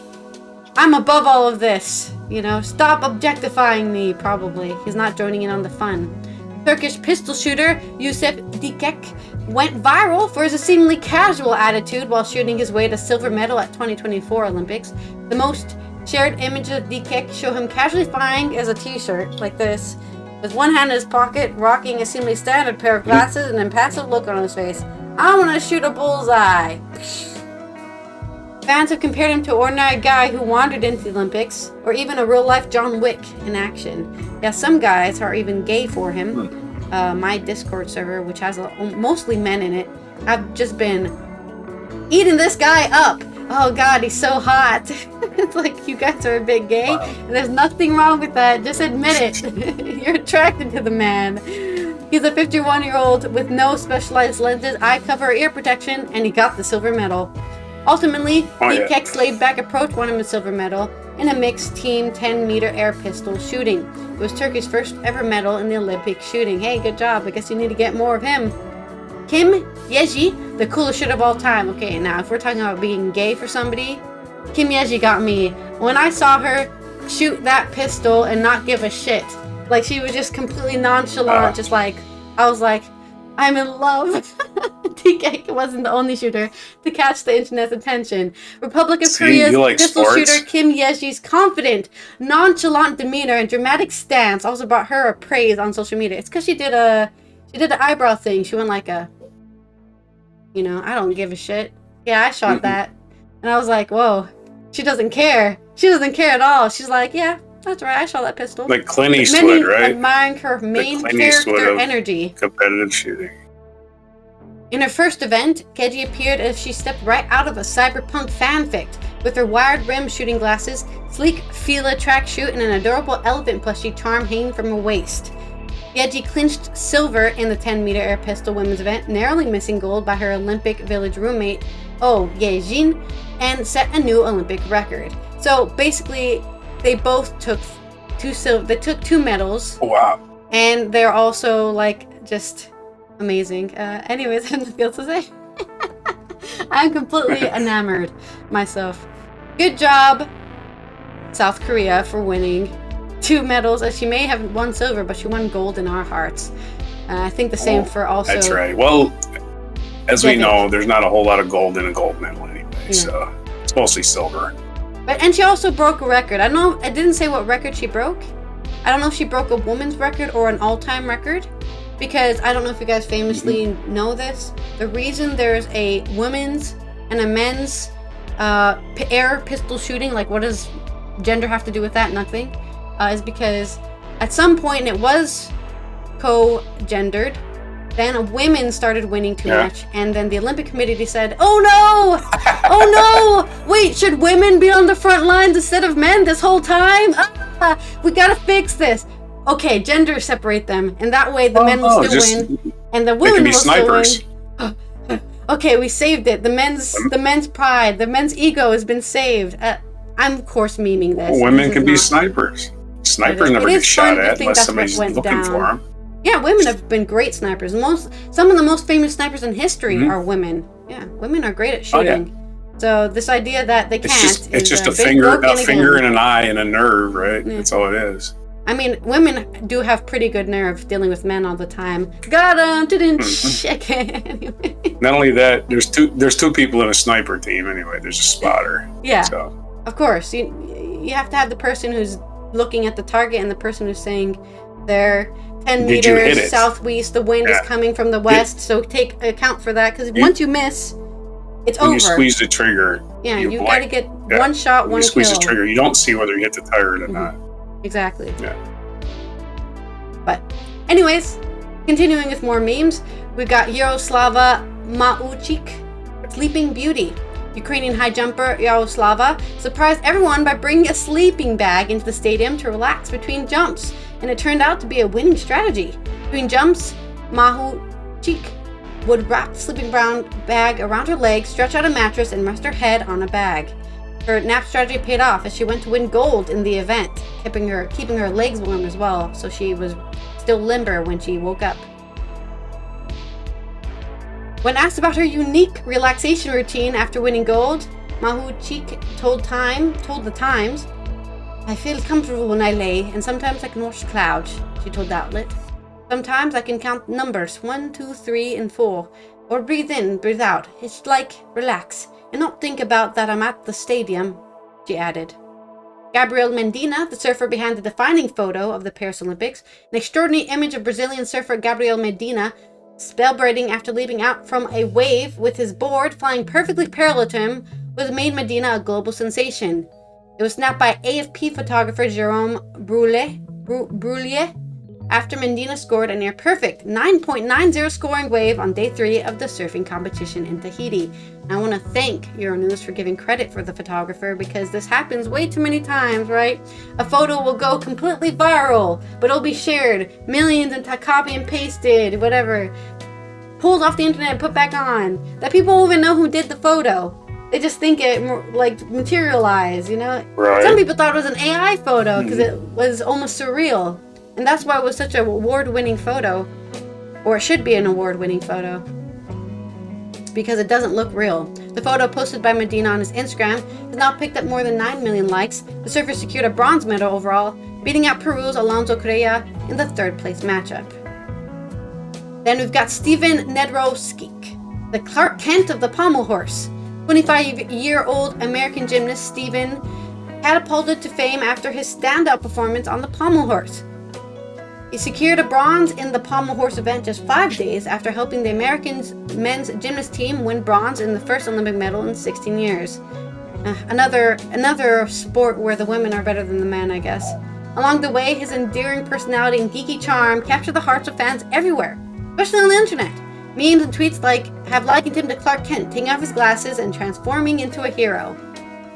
"I'm above all of this. You know, stop objectifying me," probably. He's not joining in on the fun. Turkish pistol shooter Yusuf Dikek went viral for his seemingly casual attitude while shooting his way to silver medal at 2024 Olympics. The most shared images of Dikek show him casually firing as a t-shirt like this, with one hand in his pocket, rocking a seemingly standard pair of glasses and an impassive look on his face. I want to shoot a bullseye. Fans have compared him to an ordinary guy who wandered into the Olympics, or even a real-life John Wick in action. Yeah, some guys are even gay for him. My Discord server, which has mostly men in it, have just been eating this guy up. Oh god, he's so hot. It's like, you guys are a bit gay. And there's nothing wrong with that. Just admit it. You're attracted to the man. He's a 51-year-old with no specialized lenses, eye cover, or ear protection, and he got the silver medal. Ultimately, Pete Keck's laid-back approach won him a silver medal in a mixed team 10-meter air pistol shooting. It was Turkey's first ever medal in the Olympic shooting. Hey, good job. I guess you need to get more of him. Kim Yeji, the coolest shit of all time. Okay, now if we're talking about being gay for somebody, Kim Yeji got me. When I saw her shoot that pistol and not give a shit, like she was just completely nonchalant, just like, I was like, I'm in love. TK wasn't the only shooter to catch the internet's attention. Republic of Korea's pistol shooter Kim Yeji's confident, nonchalant demeanor and dramatic stance also brought her a praise on social media. It's because she did an eyebrow thing. She went like a, I don't give a shit. Yeah, I shot that. And I was like, whoa, she doesn't care. She doesn't care at all. She's like, yeah, that's right, I shot that pistol. Like Clint Eastwood, right? Admiring her main character energy. Competitive shooting. In her first event, Keji appeared as if she stepped right out of a cyberpunk fanfic, with her wired rim shooting glasses, sleek Fila track shoot, and an adorable elephant plushie charm hanging from her waist. Keji clinched silver in the 10-meter air pistol women's event, narrowly missing gold by her Olympic Village roommate, Oh Ye-jin, and set a new Olympic record. So basically, they both took two medals. Wow. And they're also just amazing. Anyways, I have nothing else to say. I'm completely enamored myself. Good job, South Korea, for winning 2 medals. She may have won silver, but she won gold in our hearts. I think the same for also. That's right. Well, as we know, there's not a whole lot of gold in a gold medal anyway, so it's mostly silver. And she also broke a record. I didn't say what record she broke. I don't know if she broke a woman's record or an all-time record, because I don't know if you guys famously know this. The reason there's a women's and a men's air pistol shooting, like what does gender have to do with that? Nothing. Is because at some point it was co-gendered. Then women started winning too much, and then the Olympic Committee said, "Oh no! Oh no! Wait, should women be on the front lines instead of men this whole time? We gotta fix this. Okay, gender separate them, and that way the men will still win, and the women will still win." Okay, we saved it. The men's pride, the men's ego has been saved. I'm of course memeing this. Women can be snipers. Snipers never get shot at unless somebody's looking for them. Yeah, women have been great snipers. Some of the most famous snipers in history are women. Yeah, women are great at shooting. So this idea that they can't it's just a finger and an eye and a nerve, right? That's all it is. I mean, women do have pretty good nerve dealing with men all the time. Got him! Didn't check it. Anyway. Not only that, there's two people in a sniper team anyway. There's a spotter. Yeah. So. Of course, you have to have the person who's looking at the target and the person who's saying they're 10 meters southwest, the wind is coming from the west, so take account for that, because once you miss, it's over. You squeeze the trigger. Yeah, you gotta get one shot, one kill. You squeeze the trigger, you don't see whether you hit the target or not. Exactly. Yeah. But, anyways, continuing with more memes, we've got Yaroslava Mauchik, Sleeping Beauty. Ukrainian high jumper Yaroslava surprised everyone by bringing a sleeping bag into the stadium to relax between jumps, and it turned out to be a winning strategy. Between jumps, Mauchik would wrap the sleeping brown bag around her legs, stretch out a mattress, and rest her head on a bag. Her nap strategy paid off as she went to win gold in the event, keeping her legs warm as well, so she was still limber when she woke up. When asked about her unique relaxation routine after winning gold, Mauchik told the Times, "I feel comfortable when I lay, and sometimes I can watch clouds," she told the outlet. "Sometimes I can count numbers 1, 2, 3, and 4, or breathe in, breathe out. It's like relax, and not think about that I'm at the stadium," she added. Gabriel Medina, the surfer behind the defining photo of the Paris Olympics, an extraordinary image of Brazilian surfer Gabriel Medina spellbinding after leaping out from a wave with his board flying perfectly parallel to him, was made Medina a global sensation. It was snapped by AFP photographer Jérôme Brullier after Medina scored a near-perfect 9.90 scoring wave on day 3 of the surfing competition in Tahiti. And I want to thank Euronews for giving credit for the photographer, because this happens way too many times, right? A photo will go completely viral, but it'll be shared millions and copy and pasted, whatever, pulled off the internet and put back on. That people won't even know who did the photo. They just think it like materialized, you know? Right. Some people thought it was an AI photo because it was almost surreal. And that's why it was such an award-winning photo. Or it should be an award-winning photo. Because it doesn't look real. The photo posted by Medina on his Instagram has now picked up more than 9 million likes. The surfer secured a bronze medal overall, beating out Peru's Alonso Correa in the 3rd place matchup. Then we've got Steven Nedrowskik, the Clark Kent of the pommel horse. 25-year-old American gymnast Steven catapulted to fame after his standout performance on the pommel horse. He secured a bronze in the pommel horse event just 5 days after helping the American men's gymnast team win bronze in the first Olympic medal in 16 years. Another sport where the women are better than the men, I guess. Along the way, his endearing personality and geeky charm captured the hearts of fans everywhere, especially on the internet. Memes and tweets have likened him to Clark Kent, taking off his glasses and transforming into a hero.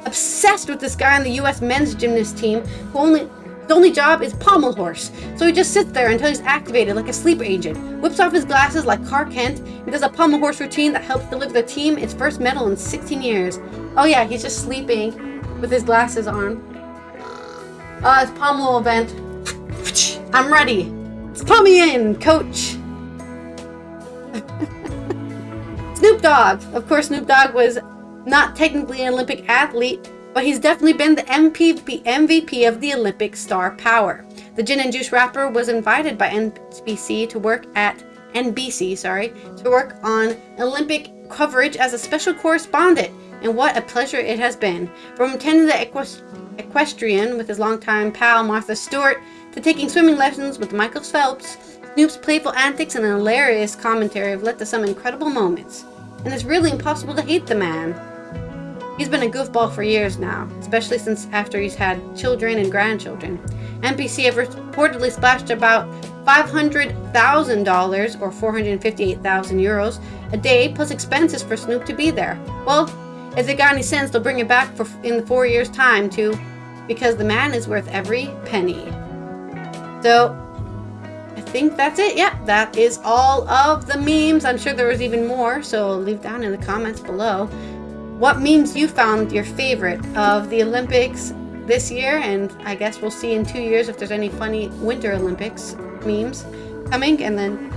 Obsessed with this guy on the U.S. men's gymnast team, his only job is pommel horse. So he just sits there until he's activated like a sleeper agent, whips off his glasses like Clark Kent, and does a pommel horse routine that helps deliver the team its first medal in 16 years. Oh yeah, he's just sleeping with his glasses on. It's pommel event. I'm ready. Pull me in, coach. Snoop Dogg. Of course, Snoop Dogg was not technically an Olympic athlete, but he's definitely been the MVP of the Olympic star power. The gin and juice rapper was invited by NBC to work on Olympic coverage as a special correspondent, and what a pleasure it has been. From attending the equestrian with his longtime pal Martha Stewart to taking swimming lessons with Michael Phelps, Snoop's playful antics and hilarious commentary have led to some incredible moments. And it's really impossible to hate the man. He's been a goofball for years now, especially since after he's had children and grandchildren. NBC have reportedly splashed about $500,000 or 458,000 euros a day plus expenses for Snoop to be there. Well, if they got any sense, they'll bring it back in 4 years' time too, because the man is worth every penny. So, I think that's it. Yep, that is all of the memes. I'm sure there was even more, so leave down in the comments below what memes you found your favorite of the Olympics this year, and I guess we'll see in 2 years if there's any funny Winter Olympics memes coming, and then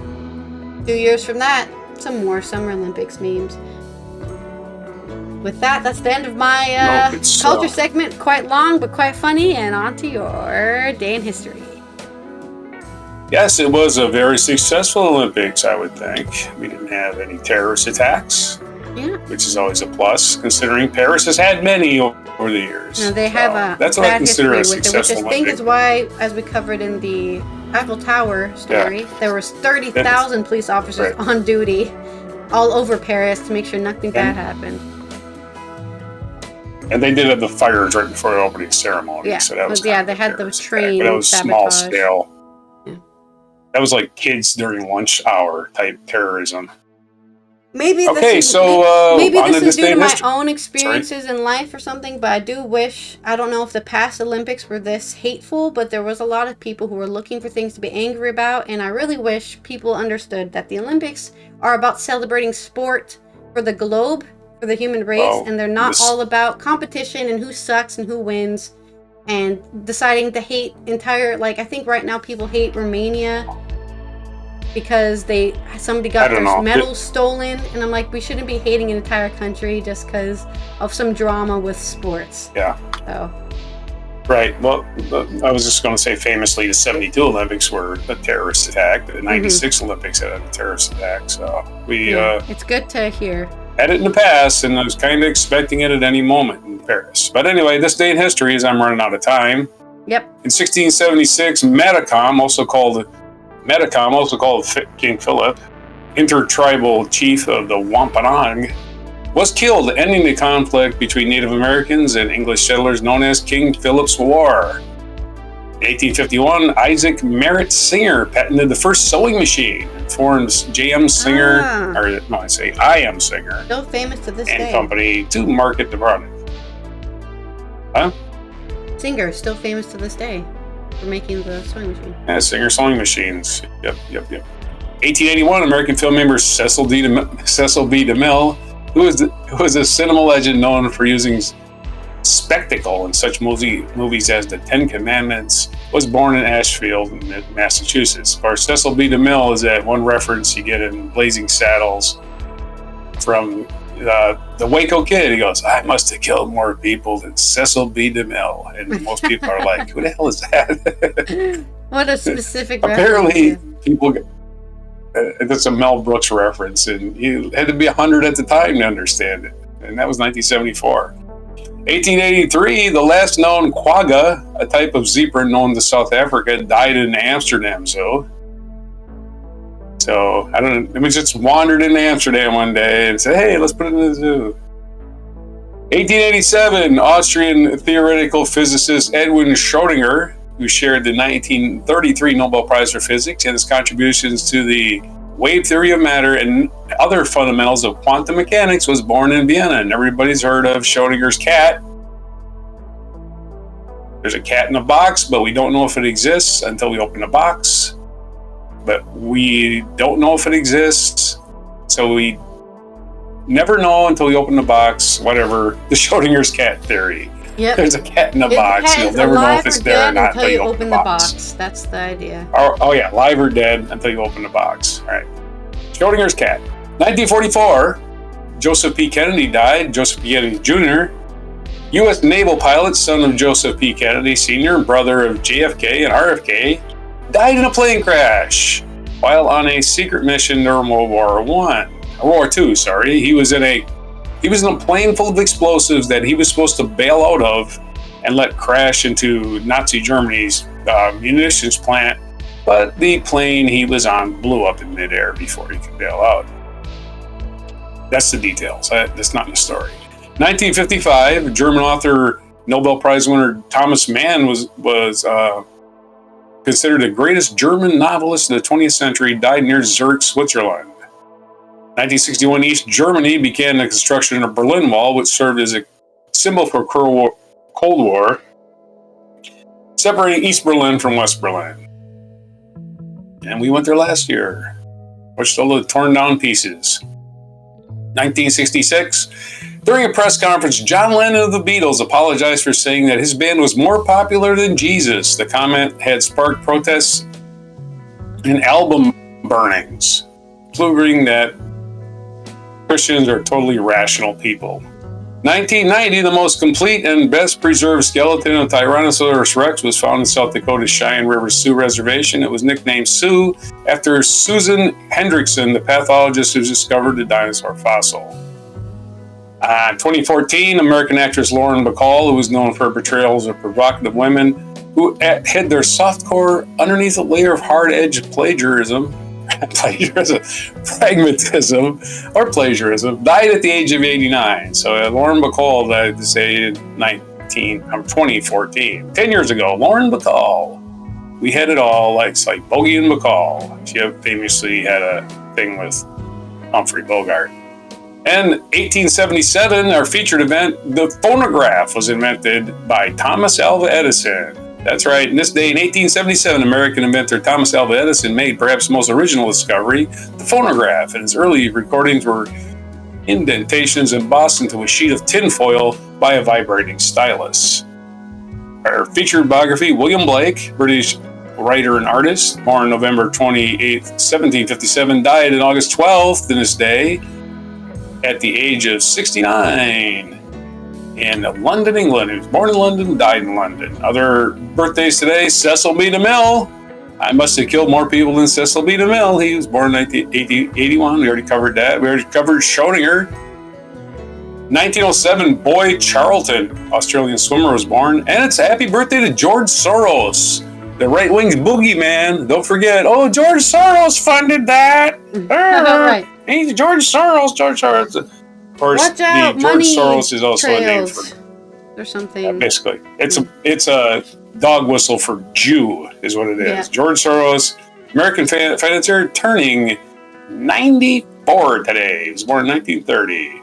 2 years from that, some more Summer Olympics memes. With that, that's the end of my culture segment. Quite long, but quite funny, and on to your day in history. Yes, it was a very successful Olympics, I would think. We didn't have any terrorist attacks, which is always a plus, considering Paris has had many over the years. No, they have a that's what I consider a successful Olympics. Which I think is why, as we covered in the Eiffel Tower story, there was 30,000 police officers on duty all over Paris to make sure nothing bad happened. And they did have the fires right before the opening ceremony. Yeah, so that was they had the train but that was sabotage. Small scale. Yeah. That was like kids during lunch hour type terrorism. Maybe this is due to my own experiences in life or something, but I do wish, I don't know if the past Olympics were this hateful, but there was a lot of people who were looking for things to be angry about, and I really wish people understood that the Olympics are about celebrating sport for the globe, for the human race, and they're not all about competition and who sucks and who wins, and deciding to hate I think right now people hate Romania because somebody got their medals stolen, and I'm like, we shouldn't be hating an entire country just because of some drama with sports. Yeah. So. Right. Well, I was just going to say, famously, the 72 Olympics were a terrorist attack. The 96 Olympics had a terrorist attack. So it's good to hear. had it in the past, and I was kind of expecting it at any moment in Paris. But anyway, this day in history, as I'm running out of time. Yep. In 1676, Metacom, also called King Philip, intertribal chief of the Wampanoag, was killed, ending the conflict between Native Americans and English settlers known as King Philip's War. In 1851, Isaac Merritt Singer patented the first sewing machine. Forms J.M. Singer, I.M. Singer, Still famous to this and day. Company to market the product. Huh? Singer, still famous to this day for making the sewing machine. Yeah, Singer sewing machines. Yep. 1881, American filmmaker Cecil B. DeMille, who was a cinema legend known for using spectacle in such movies as The Ten Commandments, was born in Ashfield, Massachusetts. Of course, Cecil B. DeMille is that one reference you get in Blazing Saddles from the Waco Kid. He goes, "I must have killed more people than Cecil B. DeMille," and most people are like, "Who the hell is that?" What a specific Apparently, reference. people. That's a Mel Brooks reference, and you had to be 100 at the time to understand it, and that was 1974. 1883, the last known quagga, a type of zebra known to South Africa, died in Amsterdam Zoo. So, I don't know, we just wandered into Amsterdam one day and said, "Hey, let's put it in the zoo." 1887, Austrian theoretical physicist Edwin Schrödinger, who shared the 1933 Nobel Prize for Physics and his contributions to the wave theory of matter and other fundamentals of quantum mechanics, was born in Vienna. And everybody's heard of Schrödinger's cat. There's a cat in a box, but we don't know if it exists until we open the box. But we don't know if it exists, so we never know until we open the box, whatever, the Schrödinger's cat theory. Yep. There's a cat in the box. You'll never know if it's there or not until you open the box. That's the idea. Oh yeah, live or dead until you open the box. All right. Schrödinger's cat. 1944, Joseph P. Kennedy died. Joseph P. Kennedy Jr., U.S. naval pilot, son of Joseph P. Kennedy Sr., brother of JFK and RFK, died in a plane crash while on a secret mission during World War II. Sorry, he was in a plane full of explosives that he was supposed to bail out of and let crash into Nazi Germany's munitions plant, but the plane he was on blew up in midair before he could bail out. That's the details. That's not in the story. 1955, German author, Nobel Prize winner Thomas Mann was considered the greatest German novelist of the 20th century, died near Zurich, Switzerland. 1961, East Germany began the construction of the Berlin Wall, which served as a symbol for Cold War, separating East Berlin from West Berlin. And we went there last year, which still the torn down pieces. 1966, during a press conference, John Lennon of the Beatles apologized for saying that his band was more popular than Jesus. The comment had sparked protests and album burnings, proving that Christians are totally rational people. 1990, the most complete and best preserved skeleton of Tyrannosaurus Rex was found in South Dakota's Cheyenne River Sioux Reservation. It was nicknamed Sioux after Susan Hendrickson, the pathologist who discovered the dinosaur fossil. 2014, American actress Lauren Bacall, who was known for her portrayals of provocative women who hid their softcore underneath a layer of hard-edged plagiarism, pragmatism, or plagiarism, died at the age of 89. So Lauren Bacall died this age 2014. 10 years ago, Lauren Bacall. We had it all, like Bogey and Bacall. She famously had a thing with Humphrey Bogart. And 1877, our featured event, the phonograph was invented by Thomas Alva Edison. That's right. In this day, in 1877, American inventor Thomas Alva Edison made perhaps the most original discovery, the phonograph, and his early recordings were indentations embossed into a sheet of tinfoil by a vibrating stylus. Our featured biography, William Blake, British writer and artist, born November 28, 1757, died on August 12th in this day at the age of 69. In London, England. He was born in London, died in London. Other birthdays today, Cecil B. DeMille. I must have killed more people than Cecil B. DeMille. He was born in 1981. We already covered that. We already covered Schrödinger. 1907, Boy Charlton, Australian swimmer, was born. And it's a happy birthday to George Soros, the right-wing boogeyman. Don't forget, George Soros funded that. Right. He's George Soros. Of course, Watch out, George money Soros is also trails. a name for... Or something. Basically. It's a dog whistle for Jew, is what it is. Yeah. George Soros, American financier, turning 94 today. He was born in 1930.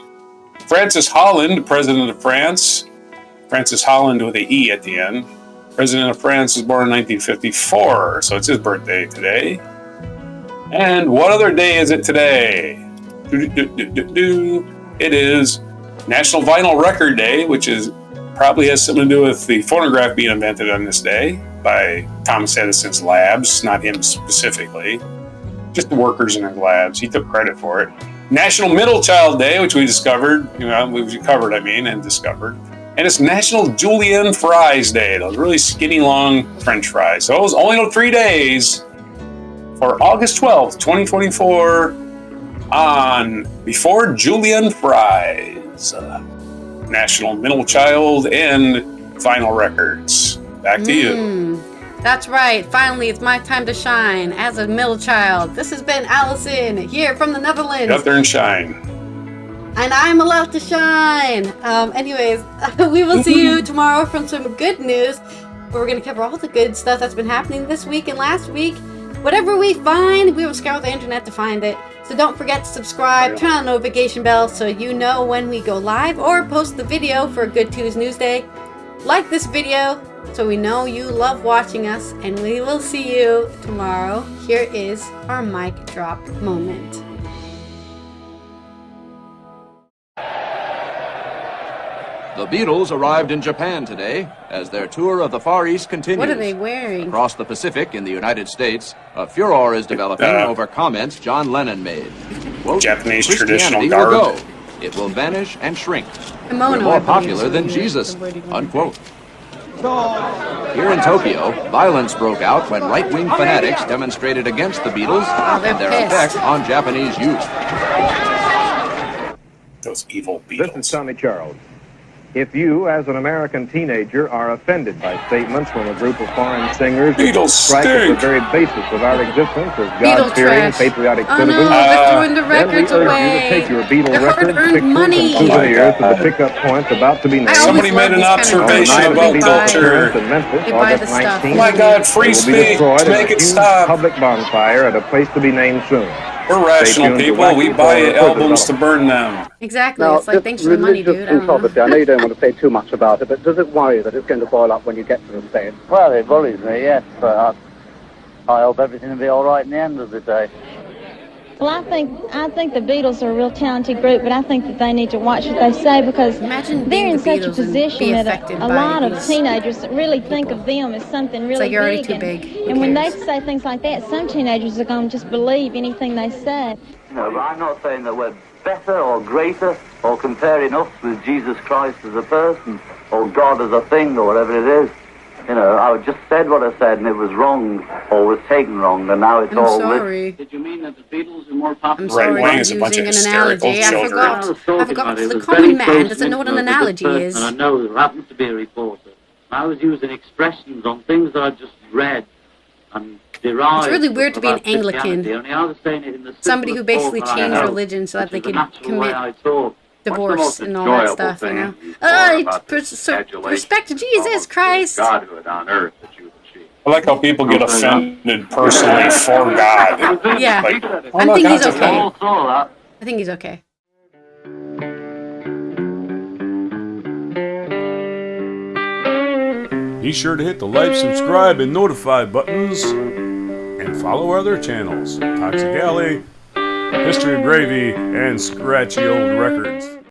Francis Holland, President of France. Francis Holland with an E at the end. President of France was born in 1954, so it's his birthday today. And what other day is it today? It is National Vinyl Record Day, which probably has something to do with the phonograph being invented on this day by Thomas Edison's labs, not him specifically. Just the workers in his labs. He took credit for it. National Middle Child Day, which we discovered. And discovered. And it's National Julienne Fries Day. Those really skinny, long French fries. So it was only 3 days for August 12th, 2024 before Julienne Fries. National Middle Child and Vinyl Records. Back to you. That's right. Finally, it's my time to shine as a middle child. This has been Allison here from the Netherlands. Get up there and shine. And I'm allowed to shine. Anyways, we will see you tomorrow from some good news. Where we're going to cover all the good stuff that's been happening this week and last week. Whatever we find, we will scour the internet to find it. So don't forget to subscribe, turn on the notification bell so you know when we go live or post the video for a Good Tues News Day. Like this video so we know you love watching us, and we will see you tomorrow. Here is our mic drop moment. The Beatles arrived in Japan today as their tour of the Far East continues. What are they wearing? Across the Pacific in the United States, a furor is developing over comments John Lennon made. Quote, Japanese Christianity traditional will garb. go. It will vanish and shrink. Kimono, We're more I believe, popular is than what Jesus, the wording unquote. Here in Tokyo, violence broke out when right-wing fanatics demonstrated against the Beatles they're and their pissed. effect on Japanese youth. Those evil Beatles. This is Tommy Charles. If you, as an American teenager, are offended by statements from a group of foreign singers that Beatles strike at the stink. very basis of our existence as Beatle God-fearing, trash. patriotic Oh citizens, no, they're throwing the then we records urge away. you to take your Beatle They're records, hard-earned pictures, money. and souvenirs to God. the pickup points about to be named. I always Somebody love made an these kind of observation things. about They culture. In Memphis, They buy the August stuff. 19th, Oh my God, free it will be speech. destroyed in Make a it huge stop. public bonfire at a place to be named soon. We're rational Stay tuned to people. We Wacky buy for albums to further burn them. Exactly. Now, It's like, this thanks for the money, religious dude. I don't know. controversy, I know you don't want to say too much about it, but does it worry you that it's going to boil up when you get to the States? Well, it worries me, yes, but I hope everything will be all right in the end of the day. Well, I think the Beatles are a real talented group, but I think that they need to watch what they say because Imagine they're being in the such a Beatles and position be that affected a by lot of these teenagers really think of them as something really like you're already big. too big. Who And when they cares? say things like that, some teenagers are going to just believe anything they say. No, but I'm not saying that we're better or greater or comparing us with Jesus Christ as a person or God as a thing or whatever it is. You know, I just said what I said and it was wrong or was taken wrong and now it's I'm all sorry. Did you mean that the Beatles are more popular? I'm sorry Right-wing for is a bunch using of an hysterical analogy. I children. forgot the common man doesn't know what an analogy is. And I know there happens to be a reporter. I was using expressions on things that I just read and derived. It's really weird to be an about Christianity. Anglican. Only I was saying it in the Somebody who simplest basically form that I changed know, religion so that which they is the could natural way commit I talk. divorce and all that stuff, you know. Respect to Jesus Christ. Godhood on earth that you achieve. I like how people get offended personally for God. Yeah. Like, I no, think he's God's okay. All saw that. I think he's okay. Be sure to hit the like, subscribe, and notify buttons, and follow our other channels, Toxic Alley, History of Gravy, and Scratchy Old Records.